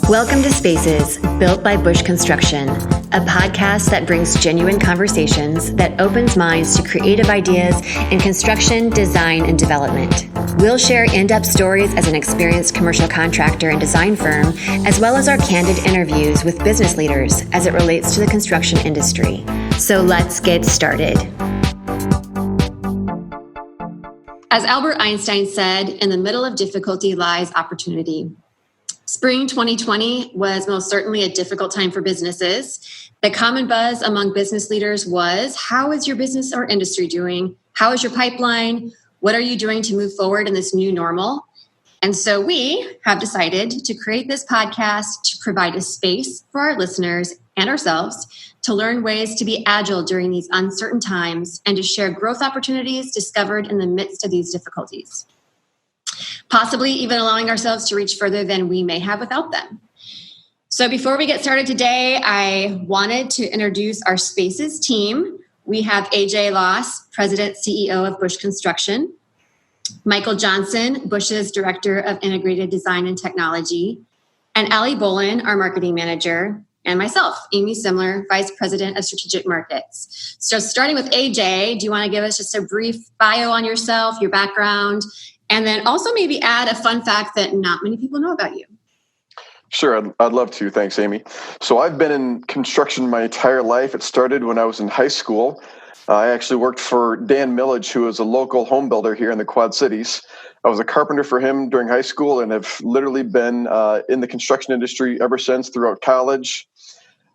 Welcome to Spaces, built by Bush Construction, a podcast that brings genuine conversations that opens minds to creative ideas in construction, design, and development. We'll share in-depth stories as an experienced commercial contractor and design firm, as well as our candid interviews with business leaders as it relates to the construction industry. So let's get started. As Albert Einstein said, in the middle of difficulty lies opportunity. Spring 2020 was most certainly a difficult time for businesses. The common buzz among business leaders was, how is your business or industry doing? How is your pipeline? What are you doing to move forward in this new normal? And so we have decided to create this podcast to provide a space for our listeners and ourselves to learn ways to be agile during these uncertain times and to share growth opportunities discovered in the midst of these difficulties, possibly even allowing ourselves to reach further than we may have without them. So before we get started today, I wanted to introduce our Spaces team. We have AJ Loss, President, CEO of Bush Construction, Michael Johnson, Bush's Director of Integrated Design and Technology, and Allie Bolin, our Marketing Manager, and myself, Amy Simler, Vice President of Strategic Markets. So starting with AJ, do you want to give us just a brief bio on yourself, your background, and then also maybe add a fun fact that not many people know about you? Sure, I'd love to. Thanks, Amy. So I've been in construction my entire life. It started when I was in high school. I actually worked for Dan Millage, who is a local home builder here in the Quad Cities. I was a carpenter for him during high school and have literally been in the construction industry ever since throughout college.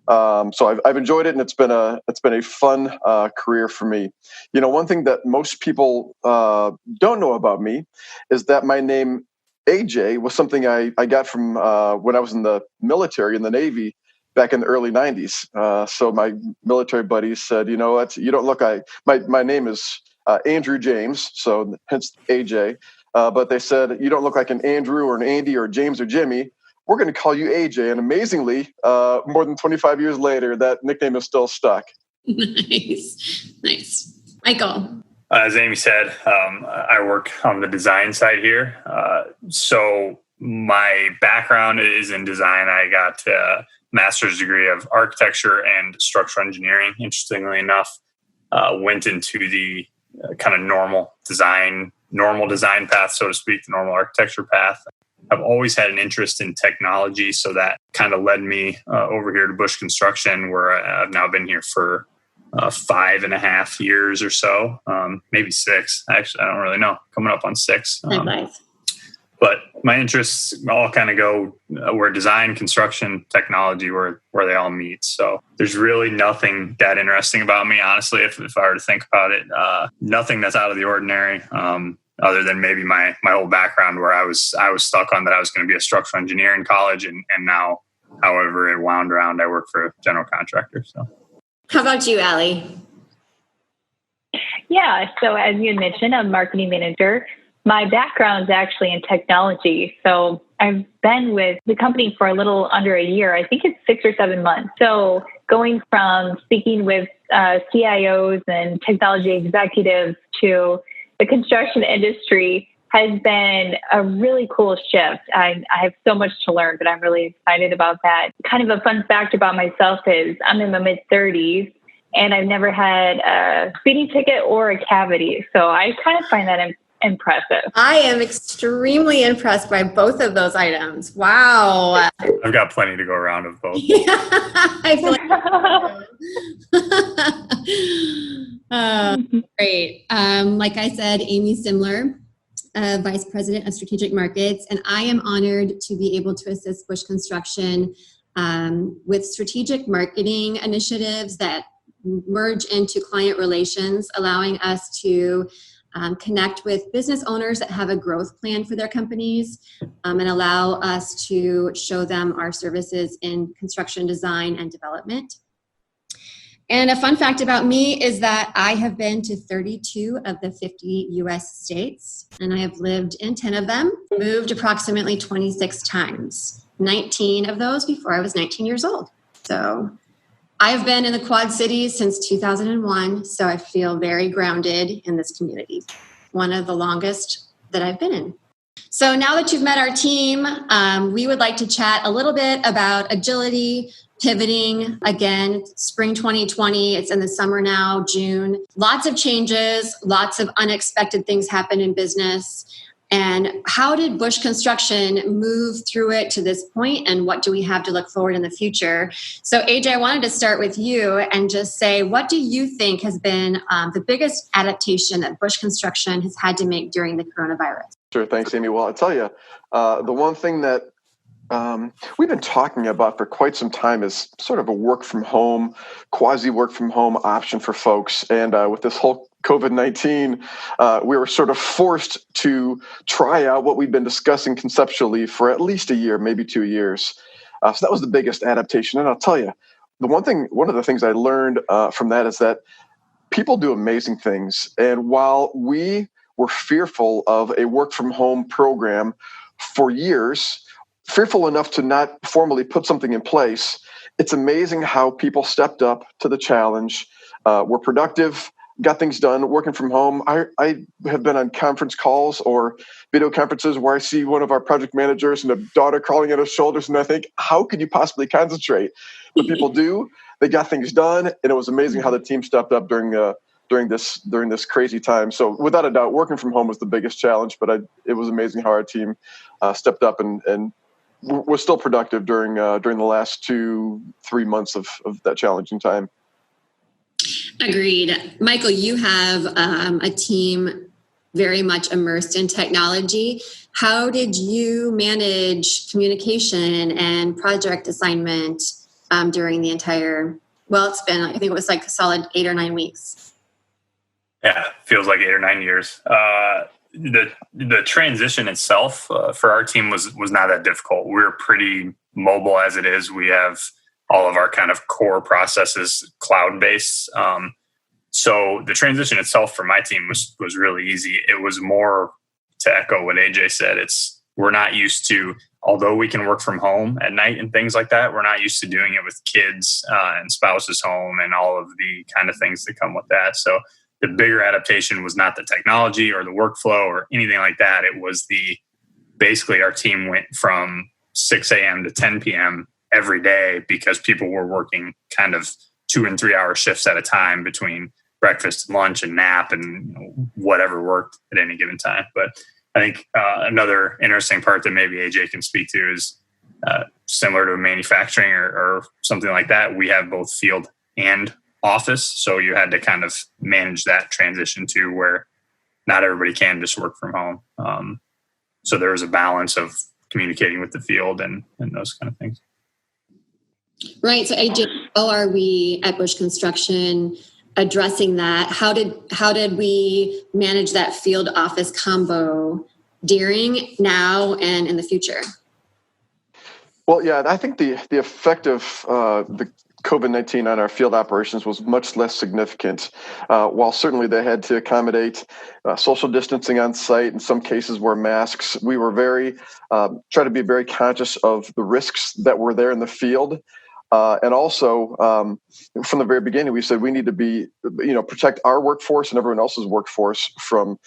So I've enjoyed it, and it's been a fun career for me. You know, one thing that most people don't know about me is that my name AJ was something I got from when I was in the military, in the Navy, back in the early 90s. So my military buddies said, you know what, you don't look like, my name is Andrew James, so hence AJ. But they said, you don't look like an Andrew or an Andy or a James or Jimmy. We're going to call you AJ. And amazingly, more than 25 years later, that nickname is still stuck. Nice. Michael. As Amy said, I work on the design side here. So my background is in design. I got a master's degree of architecture and structural engineering. Interestingly enough, went into the kind of normal design path, so to speak, the normal architecture path. I've always had an interest in technology, so that kind of led me over here to Bush Construction, where I've now been here for 5.5 years or so, maybe 6. Actually, I don't really know. Coming up on 6. Nice. But my interests all kind of go where design, construction, technology, where they all meet. So there's really nothing that interesting about me, honestly, if I were to think about it. Nothing that's out of the ordinary. Other than maybe my whole background, where I was stuck on that I was going to be a structural engineer in college, and now, however it wound around, I work for a general contractor. So, how about you, Allie? Yeah, so as you had mentioned, I'm a marketing manager. My background is actually in technology. So I've been with the company for a little under a year. I think it's 6 or 7 months. So going from speaking with CIOs and technology executives to the construction industry has been a really cool shift. I have so much to learn, but I'm really excited about that. Kind of a fun fact about myself is I'm in my mid-30s and I've never had a speeding ticket or a cavity. So I kind of find that impressive. I am extremely impressed by both of those items. Wow. I've got plenty to go around of both. Yeah, I feel like great. Like I said, Amy Simler, Vice President of Strategic Markets, and I am honored to be able to assist Bush Construction with strategic marketing initiatives that merge into client relations, allowing us to connect with business owners that have a growth plan for their companies and allow us to show them our services in construction design and development. And a fun fact about me is that I have been to 32 of the 50 US states, and I have lived in 10 of them, moved approximately 26 times, 19 of those before I was 19 years old. So I've been in the Quad Cities since 2001, so I feel very grounded in this community. One of the longest that I've been in. So now that you've met our team, we would like to chat a little bit about agility, pivoting. Again, spring 2020, it's in the summer now, June. Lots of changes, lots of unexpected things happen in business. And how did Bush Construction move through it to this point, and what do we have to look forward in the future? So AJ, I wanted to start with you and just say, what do you think has been the biggest adaptation that Bush Construction has had to make during the coronavirus? Sure. Thanks, Amy. Well, I'll tell you, the one thing that we've been talking about for quite some time is sort of a work from home, quasi work from home option for folks. And with this whole COVID-19, we were sort of forced to try out what we've been discussing conceptually for at least a year, maybe 2 years. So that was the biggest adaptation. And I'll tell you, one of the things I learned from that is that people do amazing things. And while we were fearful of a work from home program for years, fearful enough to not formally put something in place, it's amazing how people stepped up to the challenge, were productive, got things done working from home. I have been on conference calls or video conferences where I see one of our project managers and a daughter crawling at his shoulders, and I think, how could you possibly concentrate? But people do. They got things done, and it was amazing how the team stepped up during this crazy time. So without a doubt, working from home was the biggest challenge, but it was amazing how our team stepped up and was still productive during the last 2-3 months of that challenging time. Agreed. Michael, you have a team very much immersed in technology. How did you manage communication and project assignment during the entire, it's been, I think it was like a solid 8 or 9 weeks. Yeah, feels like 8 or 9 years. The transition itself for our team was not that difficult. We're pretty mobile as it is. We have all of our kind of core processes cloud-based. So the transition itself for my team was really easy. It was more, to echo what AJ said, we're not used to, although we can work from home at night and things like that, we're not used to doing it with kids and spouses home and all of the kind of things that come with that. So the bigger adaptation was not the technology or the workflow or anything like that. It was basically our team went from 6 a.m. to 10 p.m. every day because people were working kind of 2 and 3 hour shifts at a time between breakfast and lunch and nap and whatever worked at any given time. But I think another interesting part that maybe AJ can speak to is similar to manufacturing or something like that. We have both field and office. So you had to kind of manage that transition to where not everybody can just work from home. So there was a balance of communicating with the field and those kind of things. Right. So AJ, how are we at Bush Construction addressing that? How did we manage that field office combo during, now, and in the future? Well, yeah, I think the effect of the COVID-19 on our field operations was much less significant. While certainly they had to accommodate social distancing on site, in some cases wear masks, we were try to be very conscious of the risks that were there in the field. And also, from the very beginning, we said we need to protect our workforce and everyone else's workforce from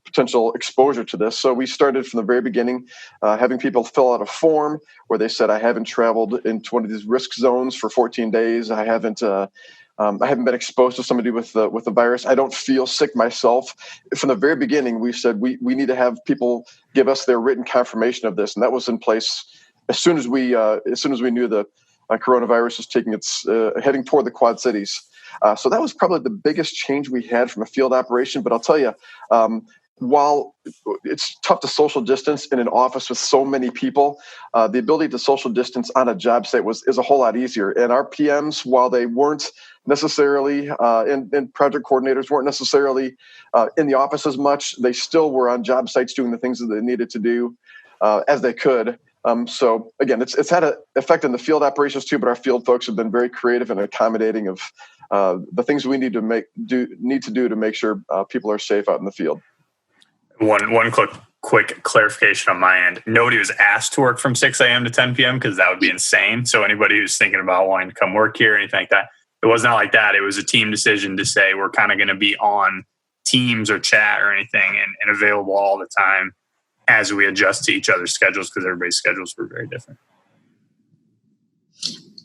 potential exposure to this. So we started from the very beginning, having people fill out a form where they said, I haven't traveled into one of these risk zones for 14 days. I haven't been exposed to somebody with the virus. I don't feel sick myself. From the very beginning, we said we need to have people give us their written confirmation of this, and that was in place as soon as we knew the coronavirus is heading toward the Quad Cities. So that was probably the biggest change we had from a field operation. But I'll tell you, while it's tough to social distance in an office with so many people, the ability to social distance on a job site is a whole lot easier. And our PMs, while they weren't necessarily, and project coordinators weren't necessarily in the office as much, they still were on job sites doing the things that they needed to do as they could. So again, it's had an effect on the field operations too, but our field folks have been very creative and accommodating of the things we need to do to make sure people are safe out in the field. One quick clarification on my end. Nobody was asked to work from 6 a.m. to 10 p.m. because that would be insane. So anybody who's thinking about wanting to come work here or anything like that, it was not like that. It was a team decision to say we're kind of going to be on Teams or chat or anything and available all the time. as we adjust to each other's schedules, because everybody's schedules were very different.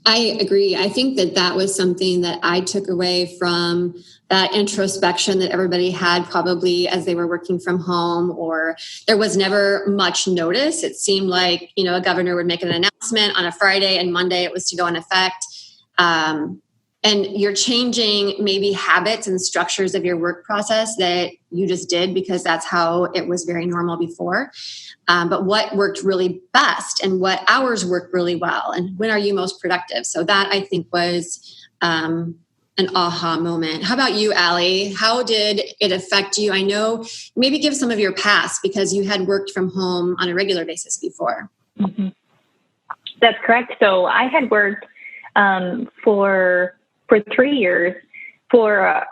I agree. I think that was something that I took away from that introspection that everybody had probably as they were working from home, or there was never much notice. It seemed like, a governor would make an announcement on a Friday and Monday it was to go in effect. And you're changing maybe habits and structures of your work process that you just did because that's how it was very normal before. But what worked really best and what hours worked really well and when are you most productive? So that I think was an aha moment. How about you, Allie? How did it affect you? I know, maybe give some of your past because you had worked from home on a regular basis before. Mm-hmm. That's correct. So I had worked for 3 years for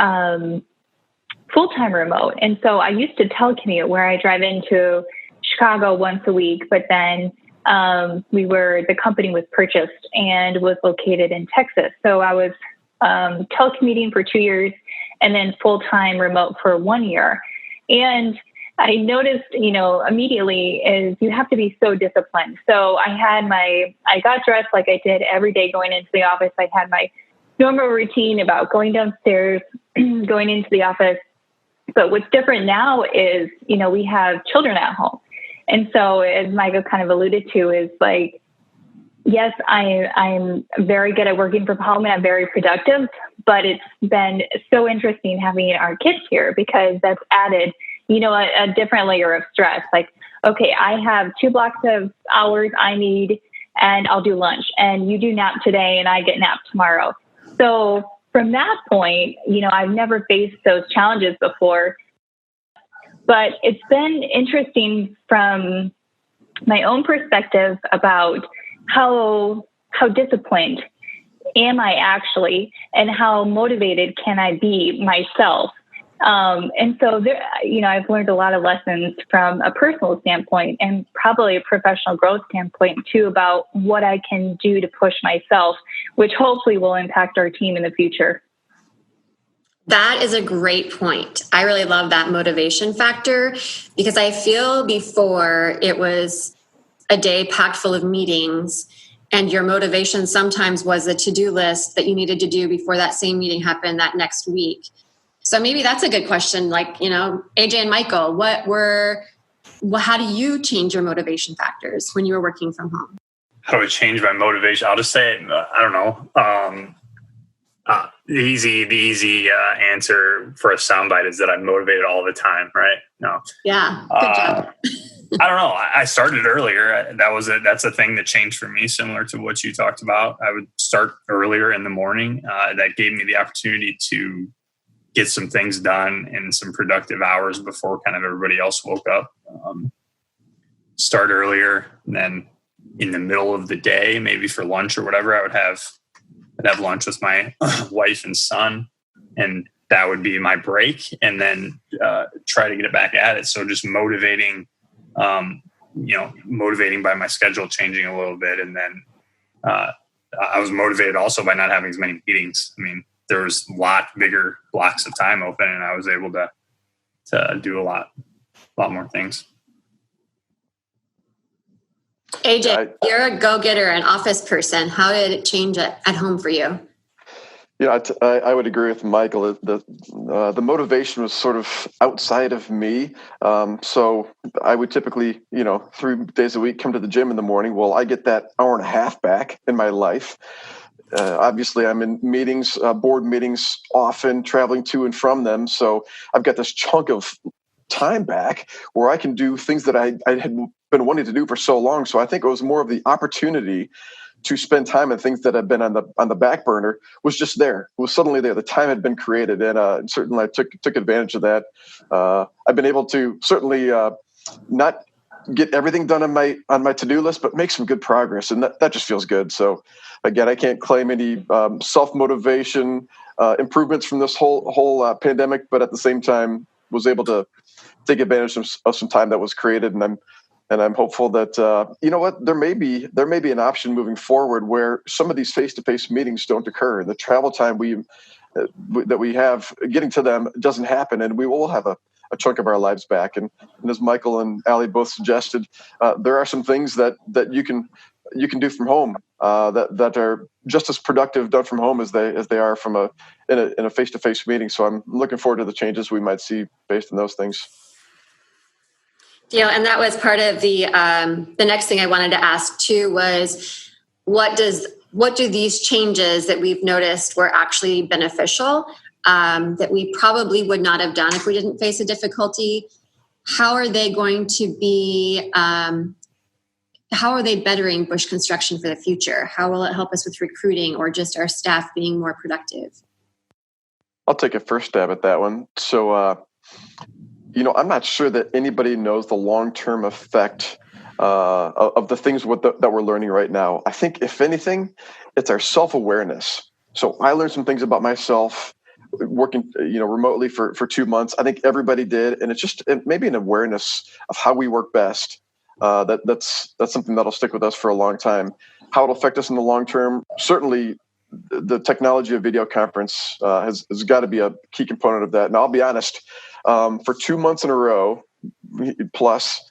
full-time remote. And so I used to telecommute where I drive into Chicago once a week, but then the company was purchased and was located in Texas. So I was telecommuting for 2 years and then full-time remote for 1 year. And I noticed, immediately is you have to be so disciplined. So I got dressed like I did every day going into the office. I had my normal routine about going downstairs, going into the office. But what's different now is, we have children at home. And so as Michael kind of alluded to is like, yes, I'm very good at working from home and I'm very productive, but it's been so interesting having our kids here because that's added, a different layer of stress. Like, okay, I have 2 blocks of hours I need and I'll do lunch and you do nap today and I get nap tomorrow. So from that point, I've never faced those challenges before, but it's been interesting from my own perspective about how disciplined am I actually, and how motivated can I be myself. And so there, I've learned a lot of lessons from a personal standpoint and probably a professional growth standpoint too about what I can do to push myself, which hopefully will impact our team in the future. That is a great point. I really love that motivation factor because I feel before it was a day packed full of meetings and your motivation sometimes was a to-do list that you needed to do before that same meeting happened that next week. So maybe that's a good question. Like, AJ and Michael, how do you change your motivation factors when you were working from home? How do I change my motivation? I'll just say, I don't know. The easy answer for a soundbite is that I'm motivated all the time, right? No. Yeah, good job. I don't know. I started earlier. That's a thing that changed for me, similar to what you talked about. I would start earlier in the morning. That gave me the opportunity to get some things done in some productive hours before kind of everybody else woke up. Start earlier, and then in the middle of the day, maybe for lunch or whatever, I'd have lunch with my wife and son, and that would be my break, and then try to get it back at it. So just motivating by my schedule changing a little bit. And then I was motivated also by not having as many meetings. I mean, there was a lot bigger blocks of time open and I was able to do a lot more things. AJ, you're a go-getter, an office person. How did it change at home for you? I would agree with Michael. The motivation was sort of outside of me. So I would typically, 3 days a week, come to the gym in the morning. Well, I get that hour and a half back in my life. Obviously, I'm in meetings, board meetings, often traveling to and from them. So I've got this chunk of time back where I can do things that I had been wanting to do for so long. So I think it was more of the opportunity to spend time on things that had been on the back burner was just there. It was suddenly there. The time had been created, and certainly I took advantage of that. I've been able to certainly not get everything done on my to-do list, but make some good progress, and that just feels good. So again, I can't claim any self-motivation improvements from this whole pandemic, but at the same time was able to take advantage of some time that was created, and I'm hopeful that there may be an option moving forward where some of these face-to-face meetings don't occur, and the travel time that we have getting to them doesn't happen, and we will have a a chunk of our lives back. And as Michael and Allie both suggested, there are some things that you can do from home that are just as productive done from home as they are in a face-to-face meeting. So I'm looking forward to the changes we might see based on those things. Yeah, and that was part of the next thing I wanted to ask too was what do these changes that we've noticed were actually beneficial that we probably would not have done if we didn't face a difficulty? How are they going to be? How are they bettering Bush Construction for the future? How will it help us with recruiting or just our staff being more productive? I'll take a first stab at that one. So, I'm not sure that anybody knows the long-term effect of the things that we're learning right now. I think, if anything, it's our self-awareness. So I learned some things about myself working, remotely for 2 months. I think everybody did, and it's just maybe an awareness of how we work best. That's something that'll stick with us for a long time. How it'll affect us in the long term, certainly. The technology of video conference has got to be a key component of that. And I'll be honest, for 2 months in a row, plus,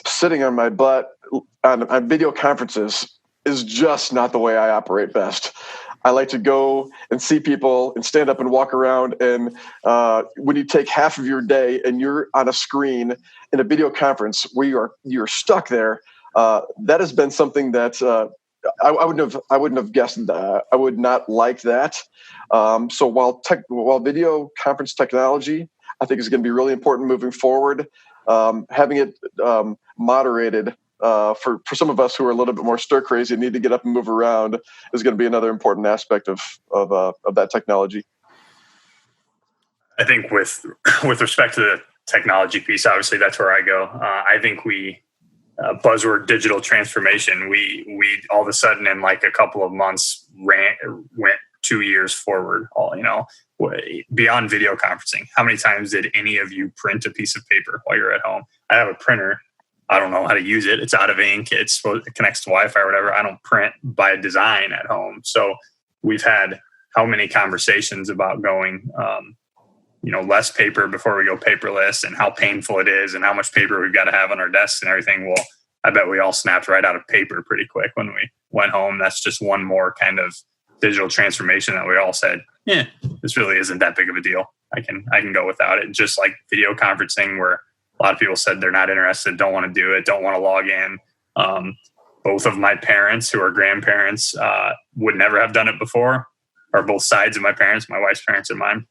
sitting on my butt on video conferences is just not the way I operate best. I like to go and see people and stand up and walk around. And when you take half of your day and you're on a screen in a video conference where you're stuck there, that has been something that I wouldn't have guessed that. I would not like that. So while video conference technology, I think is going to be really important moving forward, having it moderated for some of us who are a little bit more stir crazy and need to get up and move around is going to be another important aspect of that technology. I think with respect to the technology piece, obviously that's where I go. I think we buzzword digital transformation. We all of a sudden in like a couple of months went 2 years forward. Beyond video conferencing. How many times did any of you print a piece of paper while you're at home? I have a printer. I don't know how to use it. It's out of ink. It connects to Wi-Fi or whatever. I don't print by design at home. So we've had how many conversations about going less paper before we go paperless, and how painful it is and how much paper we've got to have on our desks and everything. Well, I bet we all snapped right out of paper pretty quick when we went home. That's just one more kind of digital transformation that we all said, this really isn't that big of a deal. I can go without it. Just like video conferencing, where a lot of people said they're not interested, don't want to do it, don't want to log in. Both of my parents, who are grandparents, would never have done it before, or both sides of my parents, my wife's parents and mine.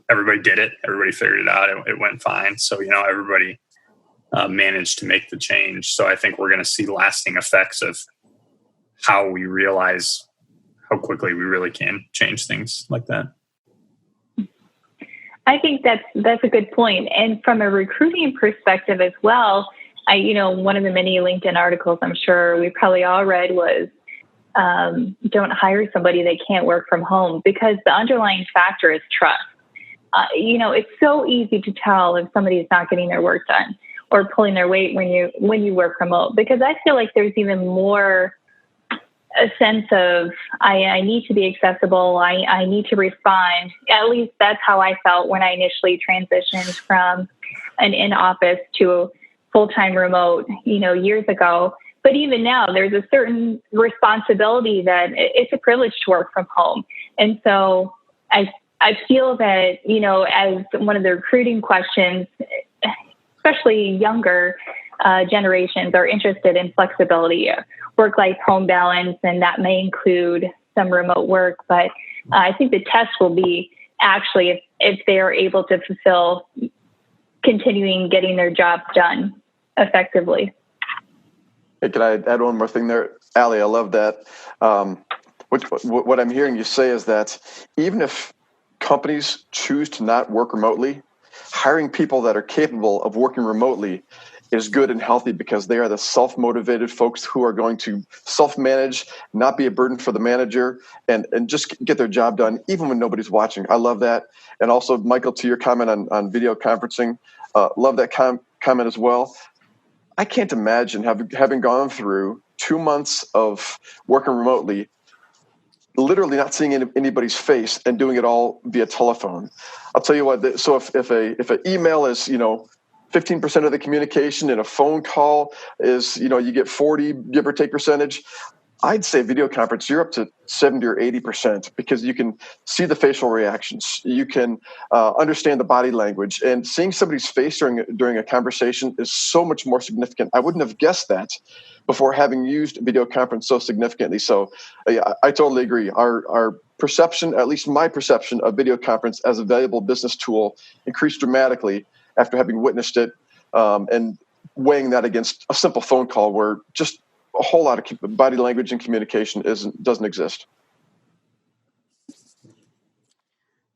Everybody did it. Everybody figured it out. It went fine. So, everybody managed to make the change. So I think we're going to see lasting effects of how we realize how quickly we really can change things like that. I think that's a good point. And from a recruiting perspective as well, one of the many LinkedIn articles I'm sure we probably all read was, don't hire somebody that can't work from home, because the underlying factor is trust. It's so easy to tell if somebody is not getting their work done or pulling their weight when you work remote, because I feel like there's even more a sense of I need to be accessible. I need to respond. At least that's how I felt when I initially transitioned from an in-office to a full-time remote, years ago. But even now, there's a certain responsibility that it's a privilege to work from home. And so I feel that, as one of the recruiting questions, especially younger generations are interested in flexibility, work-life home balance, and that may include some remote work. But I think the test will be actually if they are able to fulfill continuing getting their jobs done effectively. Hey, can I add one more thing there? Allie, I love that. What I'm hearing you say is that even if companies choose to not work remotely, hiring people that are capable of working remotely is good and healthy, because they are the self-motivated folks who are going to self-manage, not be a burden for the manager, and just get their job done, even when nobody's watching. I love that. And also, Michael, to your comment on video conferencing, love that comment as well. I can't imagine having gone through 2 months of working remotely, literally not seeing anybody's face and doing it all via telephone. I'll tell you what. So if an email is 15% of the communication, and a phone call is you get 40 give or take percentage, I'd say video conference, you're up to 70 or 80% because you can see the facial reactions. You can understand the body language, and seeing somebody's face during a conversation is so much more significant. I wouldn't have guessed that before having used video conference so significantly. So I totally agree. Our perception, at least my perception of video conference as a valuable business tool, increased dramatically after having witnessed it, and weighing that against a simple phone call where just a whole lot of body language and communication doesn't exist.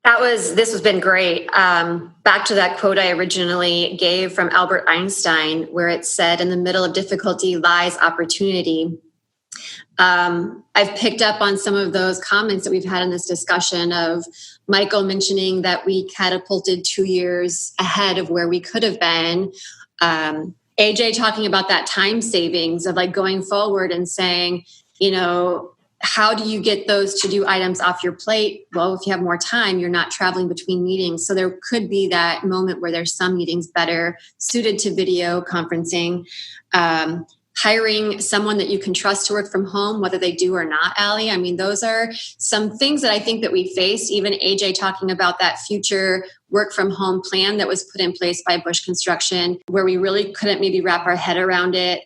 This has been great. Back to that quote I originally gave from Albert Einstein, where it said, "In the middle of difficulty lies opportunity." I've picked up on some of those comments that we've had in this discussion of Michael mentioning that we catapulted 2 years ahead of where we could have been. AJ talking about that time savings of like going forward and saying, how do you get those to-do items off your plate? Well, if you have more time, you're not traveling between meetings. So there could be that moment where there's some meetings better suited to video conferencing. Hiring someone that you can trust to work from home, whether they do or not, Allie. I mean, those are some things that I think that we face. Even AJ talking about that future work from home plan that was put in place by Bush Construction, where we really couldn't maybe wrap our head around it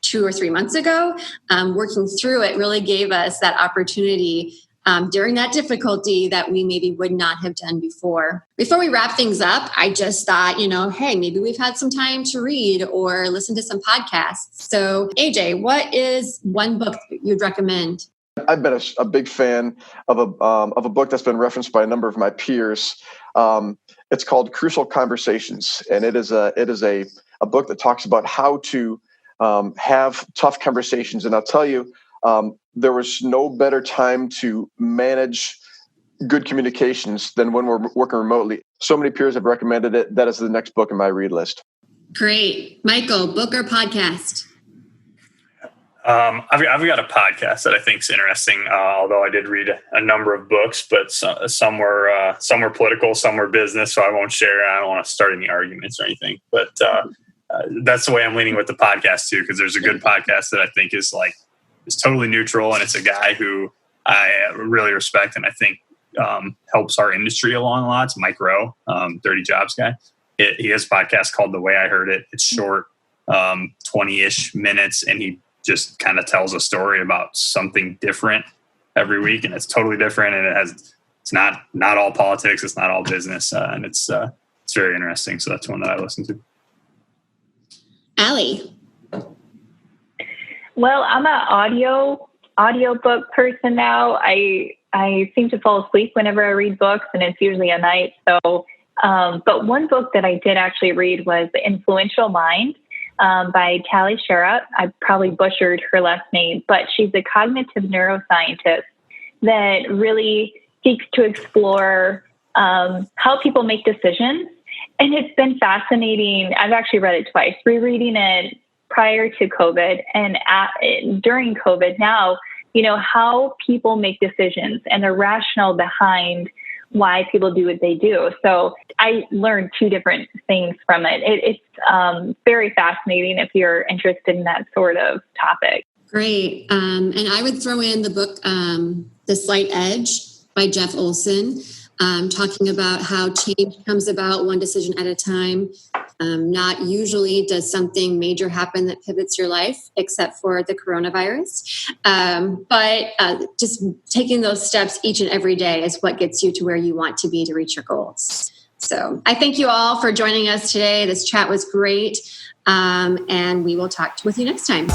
2 or 3 months ago. Working through it really gave us that opportunity during that difficulty that we maybe would not have done before. Before we wrap things up, I just thought, hey, maybe we've had some time to read or listen to some podcasts. So AJ, what is one book you'd recommend? I've been a big fan of a book that's been referenced by a number of my peers. It's called Crucial Conversations, and it is a book that talks about how to have tough conversations. And I'll tell you, there was no better time to manage good communications than when we're working remotely. So many peers have recommended it. That is the next book in my read list. Great. Michael, book or podcast? I've got a podcast that I think is interesting, although I did read a number of books, but some were political, some were business, so I won't share. I don't want to start any arguments or anything, but that's the way I'm leaning with the podcast too, because there's a good podcast that I think is totally neutral, and it's a guy who I really respect and I think helps our industry along a lot. It's Mike Rowe, Dirty Jobs guy. He has a podcast called The Way I Heard It. It's short, 20-ish minutes, and he just kind of tells a story about something different every week, and it's totally different, and it's not all politics, it's not all business, and it's very interesting. So that's one that I listen to. Allie. Well, I'm an audiobook person now. I seem to fall asleep whenever I read books, and it's usually at night. So, but one book that I did actually read was The Influential Mind by Tali Sharot. I probably butchered her last name, but she's a cognitive neuroscientist that really seeks to explore how people make decisions. And it's been fascinating. I've actually read it twice, rereading it prior to COVID and during COVID now, how people make decisions and the rationale behind why people do what they do. So I learned 2 different things from it. It's very fascinating if you're interested in that sort of topic. Great. And I would throw in the book, The Slight Edge by Jeff Olson, talking about how change comes about one decision at a time. Not usually does something major happen that pivots your life, except for the coronavirus. But just taking those steps each and every day is what gets you to where you want to be to reach your goals. So I thank you all for joining us today. This chat was great. And we will talk with you next time.